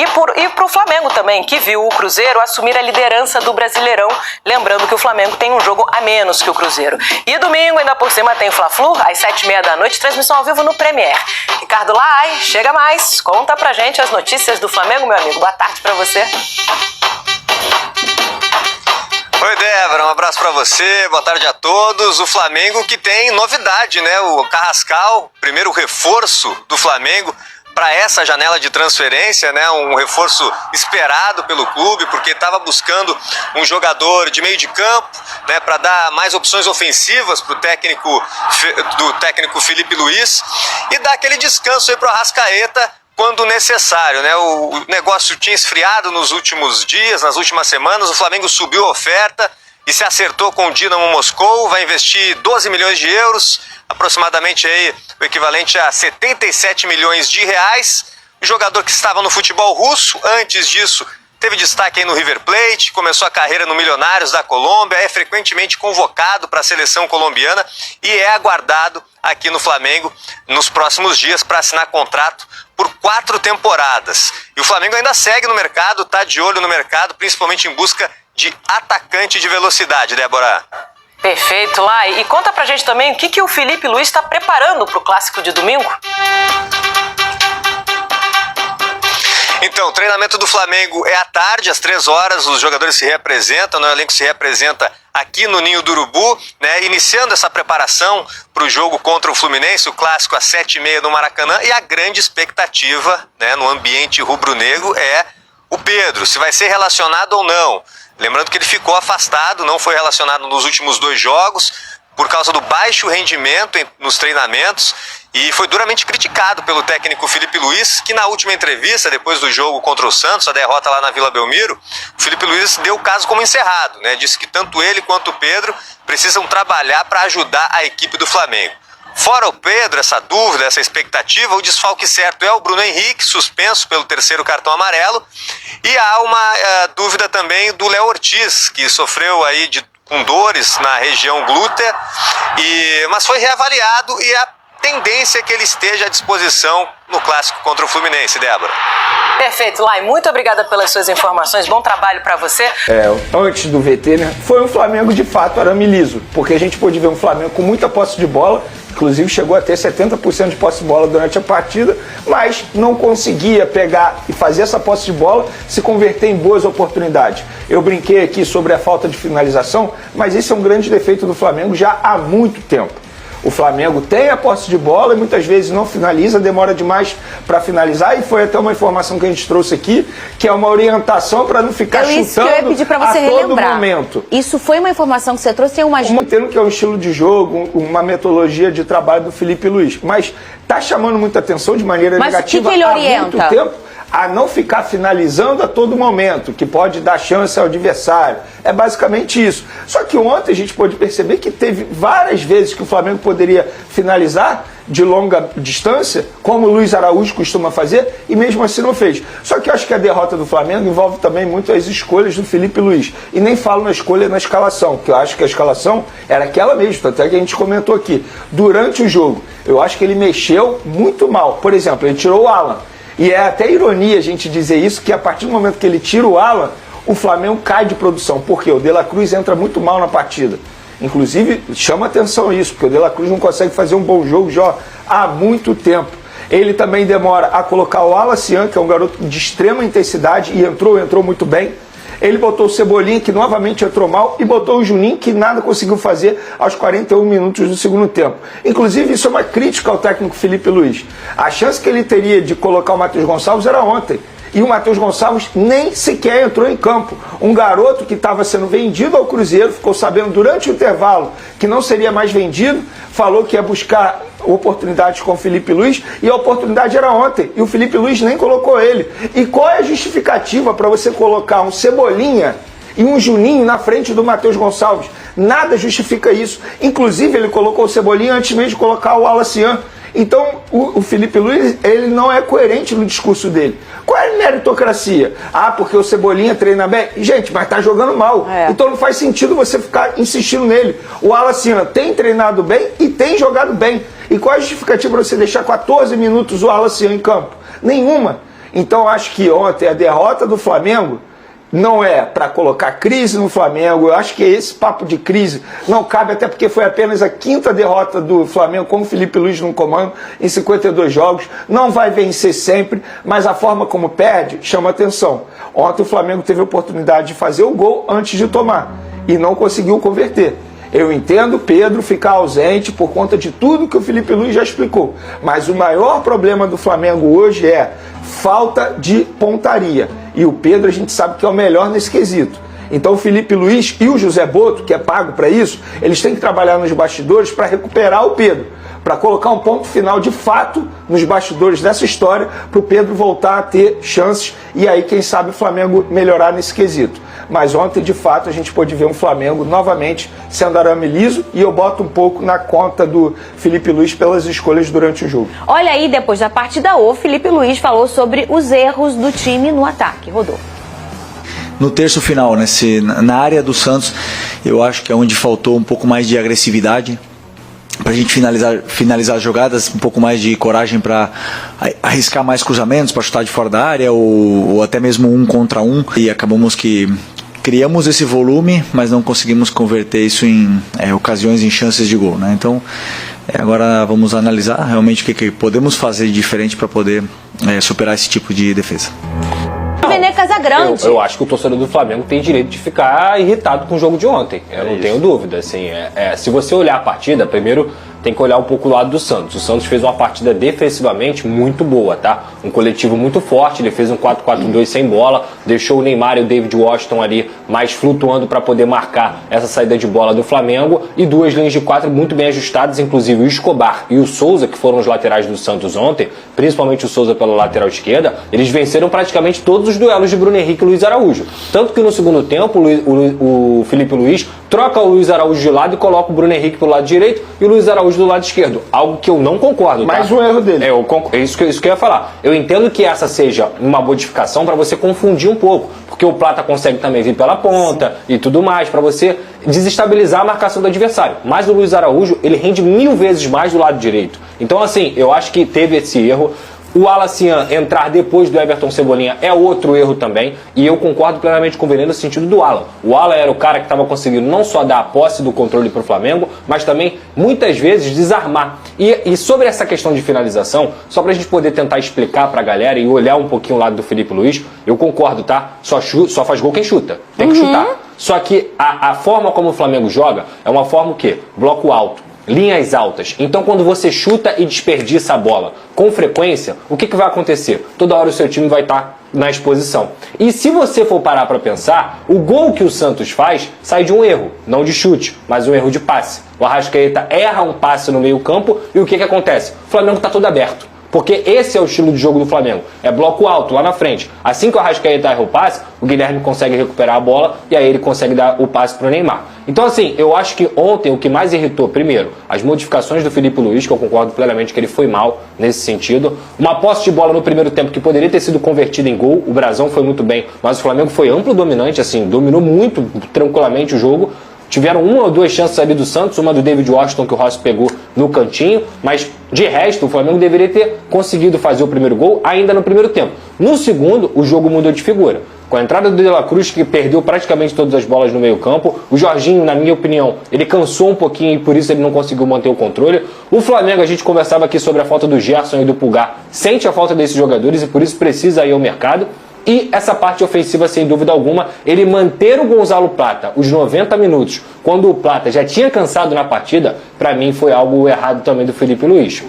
E para o Flamengo também, que viu o Cruzeiro assumir a liderança do Brasileirão, lembrando que o Flamengo tem um jogo a menos que o Cruzeiro. E domingo, ainda por cima, tem Fla-Flu, às 7h30 da noite, transmissão ao vivo no Premier. Ricardo Lai, chega mais, conta pra gente as notícias do Flamengo, meu amigo. Boa tarde pra você. Oi, Débora, um abraço pra você, boa tarde a todos. O Flamengo que tem novidade, né? O Carrascal, primeiro reforço do Flamengo para essa janela de transferência, né? Um reforço esperado pelo clube, porque estava buscando um jogador de meio de campo, né? Para dar mais opções ofensivas para o técnico Felipe Luiz e dar aquele descanso aí para o Arrascaeta quando necessário, né? O negócio tinha esfriado nos últimos dias, nas últimas semanas. O Flamengo subiu a oferta e se acertou com o Dinamo Moscou, vai investir 12 milhões de euros, aproximadamente aí o equivalente a 77 milhões de reais. O jogador que estava no futebol russo, antes disso teve destaque aí no River Plate, começou a carreira no Milionários da Colômbia, é frequentemente convocado para a seleção colombiana e é aguardado aqui no Flamengo nos próximos dias para assinar contrato por 4 temporadas. E o Flamengo ainda segue no mercado, está de olho no mercado, principalmente em busca de atacante de velocidade, Débora. Perfeito, Lai. E conta pra gente também o que o Felipe Luiz está preparando para o clássico de domingo. Então, o treinamento do Flamengo é à tarde, às 3 horas, os jogadores se reapresentam, o elenco se reapresenta aqui no Ninho do Urubu, né, iniciando essa preparação para o jogo contra o Fluminense, o clássico às 7h30 no Maracanã, e a grande expectativa, né, no ambiente rubro-negro é o Pedro, se vai ser relacionado ou não. Lembrando que ele ficou afastado, não foi relacionado nos últimos 2 jogos, por causa do baixo rendimento nos treinamentos, e foi duramente criticado pelo técnico Felipe Luiz, que na última entrevista, depois do jogo contra o Santos, a derrota lá na Vila Belmiro, o Felipe Luiz deu o caso como encerrado, né? Disse que tanto ele quanto o Pedro precisam trabalhar para ajudar a equipe do Flamengo. Fora o Pedro, essa dúvida, essa expectativa, o desfalque certo é o Bruno Henrique, suspenso pelo 3º cartão amarelo, e há uma dúvida também do Léo Ortiz, que sofreu aí com dores na região glútea, mas foi reavaliado e a tendência é que ele esteja à disposição no clássico contra o Fluminense, Débora. Perfeito, Lai. Muito obrigada pelas suas informações. Bom trabalho para você. Antes do VT, né, foi um Flamengo de fato arame liso, porque a gente pôde ver um Flamengo com muita posse de bola, inclusive chegou a ter 70% de posse de bola durante a partida, mas não conseguia pegar e fazer essa posse de bola se converter em boas oportunidades. Eu brinquei aqui sobre a falta de finalização, mas esse é um grande defeito do Flamengo já há muito tempo. O Flamengo tem a posse de bola e muitas vezes não finaliza, demora demais para finalizar, e foi até uma informação que a gente trouxe aqui, que é uma orientação para não ficar chutando isso que eu ia pedir pra você a todo relembrar. momento. Isso foi uma informação que você trouxe, tem uma... Entendo que é um estilo de jogo, uma metodologia de trabalho do Felipe Luiz, mas está chamando muita atenção de maneira negativa o que ele há orienta? muito tempo, a não ficar finalizando a todo momento, que pode dar chance ao adversário. É basicamente isso. Só que ontem a gente pôde perceber que teve várias vezes que o Flamengo poderia finalizar de longa distância, como o Luiz Araújo costuma fazer, e mesmo assim não fez. Só que eu acho que a derrota do Flamengo envolve também muito as escolhas do Felipe Luiz. E nem falo na escolha, na escalação, que eu acho que a escalação era aquela mesmo, até que a gente comentou aqui. Durante o jogo, eu acho que ele mexeu muito mal. Por exemplo, ele tirou o Alan. E é até ironia a gente dizer isso, que a partir do momento que ele tira o Alan, o Flamengo cai de produção. Porque o De La Cruz entra muito mal na partida. Inclusive, chama atenção isso, porque o De La Cruz não consegue fazer um bom jogo já há muito tempo. Ele também demora a colocar o Alacian, que é um garoto de extrema intensidade, e entrou muito bem. Ele botou o Cebolinha, que novamente entrou mal, e botou o Juninho, que nada conseguiu fazer aos 41 minutos do segundo tempo. Inclusive, isso é uma crítica ao técnico Felipe Luiz. A chance que ele teria de colocar o Matheus Gonçalves era ontem. E o Matheus Gonçalves nem sequer entrou em campo. Um garoto que estava sendo vendido ao Cruzeiro, ficou sabendo durante o intervalo que não seria mais vendido, falou que ia buscar oportunidades com o Felipe Luiz, e a oportunidade era ontem, e o Felipe Luiz nem colocou ele. E qual é a justificativa para você colocar um Cebolinha e um Juninho na frente do Matheus Gonçalves? Nada justifica isso. Inclusive, ele colocou o Cebolinha antes mesmo de colocar o Alacian. Então, o Felipe Luiz, ele não é coerente no discurso dele. Qual é a meritocracia? Ah, porque o Cebolinha treina bem? Gente, mas tá jogando mal. Então não faz sentido você ficar insistindo nele. O Alacian tem treinado bem e tem jogado bem. E qual é a justificativa para você deixar 14 minutos o Alacian em campo? Nenhuma. Então acho que ontem a derrota do Flamengo não é para colocar crise no Flamengo. Eu acho que esse papo de crise não cabe, até porque foi apenas a 5ª derrota do Flamengo com o Felipe Luiz no comando em 52 jogos. Não vai vencer sempre, mas a forma como perde chama atenção. Ontem o Flamengo teve a oportunidade de fazer o gol antes de tomar e não conseguiu converter. Eu entendo Pedro ficar ausente por conta de tudo que o Felipe Luiz já explicou, mas o maior problema do Flamengo hoje é falta de pontaria. E o Pedro a gente sabe que é o melhor nesse quesito. Então o Felipe Luiz e o José Boto, que é pago para isso, eles têm que trabalhar nos bastidores para recuperar o Pedro, para colocar um ponto final de fato nos bastidores dessa história, para o Pedro voltar a ter chances e aí quem sabe o Flamengo melhorar nesse quesito. Mas ontem de fato a gente pôde ver um Flamengo novamente sendo arame liso e eu boto um pouco na conta do Felipe Luiz pelas escolhas durante o jogo. Olha aí, depois da partida, o Felipe Luiz falou sobre os erros do time no ataque. Rodolfo. No terço final, na área do Santos, eu acho que é onde faltou um pouco mais de agressividade para a gente finalizar as jogadas, um pouco mais de coragem para arriscar mais cruzamentos, para chutar de fora da área ou até mesmo 1 contra 1, e acabamos que criamos esse volume, mas não conseguimos converter isso em ocasiões, em chances de gol, né? Então agora vamos analisar realmente o que podemos fazer de diferente para poder superar esse tipo de defesa. Vene Casagrande. Eu acho que o torcedor do Flamengo tem direito de ficar irritado com o jogo de ontem. Eu não tenho dúvida. Assim, se você olhar a partida, primeiro tem que olhar um pouco o lado do Santos. O Santos fez uma partida defensivamente muito boa, tá? Um coletivo muito forte, ele fez um 4-4-2 sem bola, deixou o Neymar e o David Washington ali mais flutuando para poder marcar essa saída de bola do Flamengo, e 2 linhas de 4 muito bem ajustadas, inclusive o Escobar e o Souza, que foram os laterais do Santos ontem, principalmente o Souza pela lateral esquerda, eles venceram praticamente todos os duelos de Bruno Henrique e Luiz Araújo. Tanto que no segundo tempo o Felipe Luiz troca o Luiz Araújo de lado e coloca o Bruno Henrique pro lado direito e o Luiz Araújo do lado esquerdo. Algo que eu não concordo. Mais tá? um erro dele. É isso que eu ia falar. Eu entendo que essa seja uma modificação para você confundir um pouco, porque o Plata consegue também vir pela ponta e tudo mais, para você desestabilizar a marcação do adversário. Mas o Luiz Araújo, ele rende 1000 vezes mais do lado direito. Então, assim, eu acho que teve esse erro. O Alacian entrar depois do Everton Cebolinha é outro erro também, e eu concordo plenamente com o Veneno no sentido do Alan. O Alan era o cara que estava conseguindo não só dar a posse do controle para o Flamengo, mas também, muitas vezes, desarmar. E sobre essa questão de finalização, só para a gente poder tentar explicar para a galera e olhar um pouquinho o lado do Felipe Luiz, eu concordo, tá? Só faz gol quem chuta. Tem que chutar. Só que a forma como o Flamengo joga é uma forma o quê? Bloco alto. Linhas altas. Então, quando você chuta e desperdiça a bola com frequência, o que vai acontecer? Toda hora o seu time vai estar na exposição. E se você for parar para pensar, o gol que o Santos faz sai de um erro, não de chute, mas um erro de passe. O Arrascaeta erra um passe no meio-campo e o que acontece? O Flamengo está todo aberto. Porque esse é o estilo de jogo do Flamengo. É bloco alto, lá na frente. Assim que o Arrascaeta erra o passe, o Guilherme consegue recuperar a bola e aí ele consegue dar o passe para o Neymar. Então, assim, eu acho que ontem o que mais irritou, primeiro, as modificações do Felipe Luiz, que eu concordo plenamente que ele foi mal nesse sentido. Uma posse de bola no primeiro tempo que poderia ter sido convertida em gol. O Brasão foi muito bem, mas o Flamengo foi amplo dominante, assim, dominou muito tranquilamente o jogo. Tiveram 1 ou 2 chances ali do Santos, uma do David Washington que o Rossi pegou no cantinho, mas de resto o Flamengo deveria ter conseguido fazer o primeiro gol ainda no primeiro tempo. No segundo, o jogo mudou de figura. Com a entrada do De La Cruz, que perdeu praticamente todas as bolas no meio campo, o Jorginho, na minha opinião, ele cansou um pouquinho e por isso ele não conseguiu manter o controle. O Flamengo, a gente conversava aqui sobre a falta do Gerson e do Pulgar, sente a falta desses jogadores e por isso precisa ir ao mercado. E essa parte ofensiva, sem dúvida alguma, ele manter o Gonzalo Plata os 90 minutos, quando o Plata já tinha cansado na partida, para mim foi algo errado também do Felipe Luiz.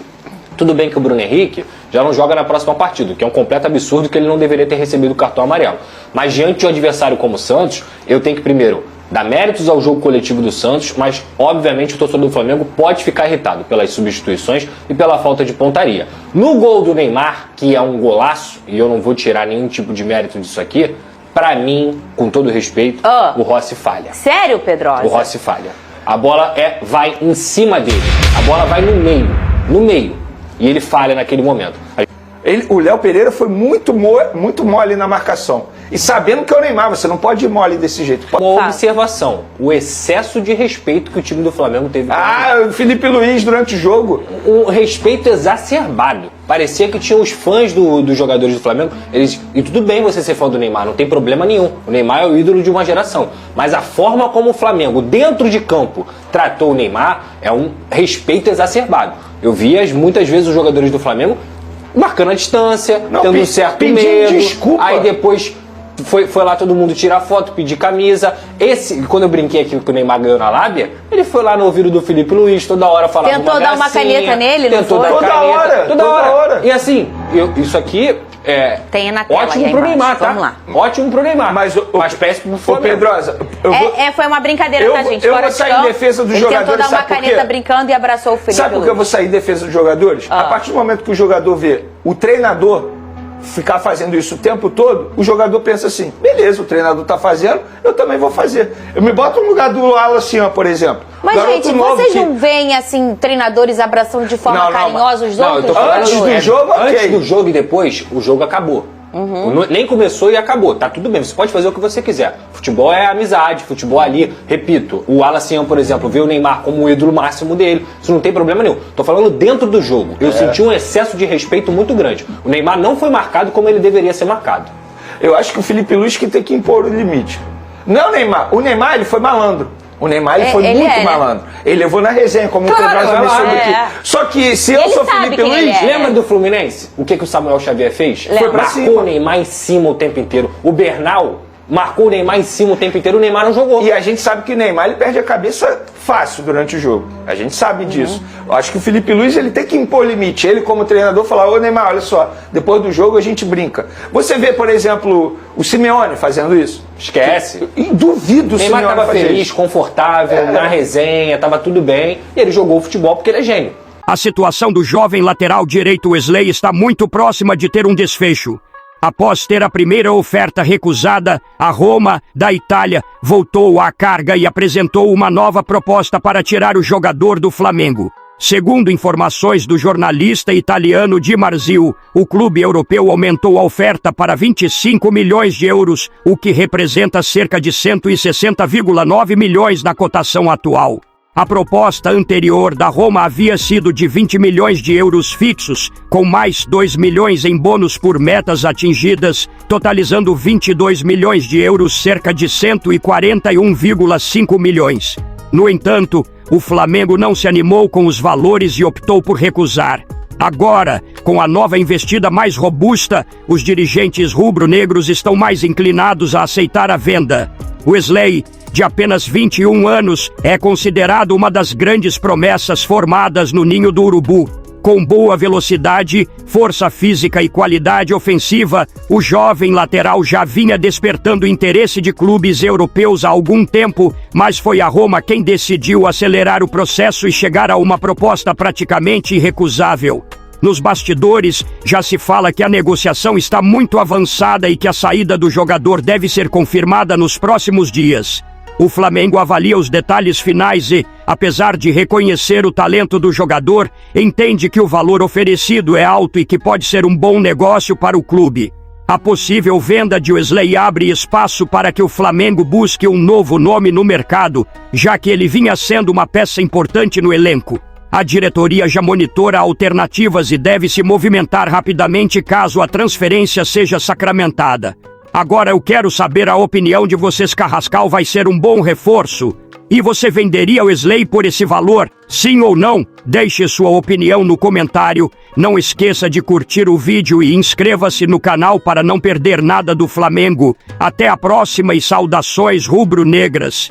Tudo bem que o Bruno Henrique já não joga na próxima partida, que é um completo absurdo que ele não deveria ter recebido o cartão amarelo. Mas diante de um adversário como o Santos, eu tenho que primeiro dar méritos ao jogo coletivo do Santos, mas obviamente o torcedor do Flamengo pode ficar irritado pelas substituições e pela falta de pontaria. No gol do Neymar, que é um golaço, e eu não vou tirar nenhum tipo de mérito disso aqui, pra mim, com todo respeito, o Rossi falha. Sério, Pedrosa? O Rossi falha. A bola vai em cima dele, a bola vai no meio, e ele falha naquele momento. O Léo Pereira foi muito mole na marcação. E sabendo que é o Neymar, você não pode ir mole desse jeito. Uma observação, o excesso de respeito que o time do Flamengo teve. O Felipe Luiz durante o jogo. Um respeito exacerbado. Parecia que tinha os fãs dos jogadores do Flamengo. E tudo bem você ser fã do Neymar, não tem problema nenhum. O Neymar é o ídolo de uma geração. Mas a forma como o Flamengo, dentro de campo, tratou o Neymar é um respeito exacerbado. Eu via muitas vezes os jogadores do Flamengo marcando a distância, tendo um certo medo. Desculpa. Aí depois foi lá todo mundo tirar foto, pedir camisa. Quando eu brinquei aqui que o Neymar ganhou na lábia, ele foi lá no ouvido do Felipe Luiz, toda hora falava Tentou dar uma caneta nele, não foi? Toda hora. E assim, isso aqui tem na tela ótimo aí pro embaixo. Neymar, tá? Vamos lá. Ótimo pro Neymar. Mas péssimo pro Flamengo. Pedrosa, Foi uma brincadeira, tá, gente? Eu Fora vou de sair campo, em defesa dos ele jogadores. tentou dar uma Sabe por caneta quê? brincando e abraçou o Felipe Sabe por que eu vou sair em defesa dos jogadores? A partir do momento que o jogador vê o treinador ficar fazendo isso o tempo todo, o jogador pensa assim, beleza, o treinador tá fazendo, eu também vou fazer. Eu me boto no lugar do Alacian, por exemplo. Mas, gente, vocês não veem, assim, treinadores abraçando de forma carinhosa os outros? Eu tô falando Antes do jogo, ok. Antes do jogo e depois, o jogo acabou. Nem começou e acabou. Tá tudo bem, você pode fazer o que você quiser. Futebol é amizade, futebol ali, repito, o Alacian, por exemplo, vê o Neymar como o ídolo máximo dele, isso não tem problema nenhum. Tô falando dentro do jogo. Eu senti um excesso de respeito muito grande. O Neymar não foi marcado como ele deveria ser marcado. Eu acho que o Felipe Luiz que tem que impor o limite. Não o Neymar. O Neymar, ele foi malandro. O Neymar ele foi muito malandro. Ele levou na resenha, como o Pedrosa mencionou aqui. Só que se eu sou Felipe Luiz... Lembra do Fluminense? O que o Samuel Xavier fez? Foi pra cima. Marcou o Neymar em cima o tempo inteiro. O Bernal marcou o Neymar em cima o tempo inteiro, o Neymar não jogou. E a gente sabe que o Neymar ele perde a cabeça fácil durante o jogo. A gente sabe disso. Eu acho que o Felipe Luiz ele tem que impor limite. Ele, como treinador, falar: ô Neymar, olha só, depois do jogo a gente brinca. Você vê, por exemplo, o Simeone fazendo isso? Esquece. E duvido o Neymar Simeone tava fazer feliz, isso. confortável, na resenha, tava tudo bem. E ele jogou o futebol porque ele é gênio. A situação do jovem lateral direito Wesley está muito próxima de ter um desfecho. Após ter a primeira oferta recusada, a Roma, da Itália, voltou à carga e apresentou uma nova proposta para tirar o jogador do Flamengo. Segundo informações do jornalista italiano Di Marzio, o clube europeu aumentou a oferta para 25 milhões de euros, o que representa cerca de 160,9 milhões na cotação atual. A proposta anterior da Roma havia sido de 20 milhões de euros fixos, com mais 2 milhões em bônus por metas atingidas, totalizando 22 milhões de euros, cerca de 141,5 milhões. No entanto, o Flamengo não se animou com os valores e optou por recusar. Agora, com a nova investida mais robusta, os dirigentes rubro-negros estão mais inclinados a aceitar a venda. Wesley, de apenas 21 anos, é considerado uma das grandes promessas formadas no ninho do urubu. Com boa velocidade, força física e qualidade ofensiva, o jovem lateral já vinha despertando interesse de clubes europeus há algum tempo, mas foi a Roma quem decidiu acelerar o processo e chegar a uma proposta praticamente irrecusável. Nos bastidores, já se fala que a negociação está muito avançada e que a saída do jogador deve ser confirmada nos próximos dias. O Flamengo avalia os detalhes finais e, apesar de reconhecer o talento do jogador, entende que o valor oferecido é alto e que pode ser um bom negócio para o clube. A possível venda de Wesley abre espaço para que o Flamengo busque um novo nome no mercado, já que ele vinha sendo uma peça importante no elenco. A diretoria já monitora alternativas e deve se movimentar rapidamente caso a transferência seja sacramentada. Agora eu quero saber a opinião de vocês. Carrascal vai ser um bom reforço? E você venderia o Wesley por esse valor? Sim ou não? Deixe sua opinião no comentário. Não esqueça de curtir o vídeo e inscreva-se no canal para não perder nada do Flamengo. Até a próxima e saudações rubro-negras.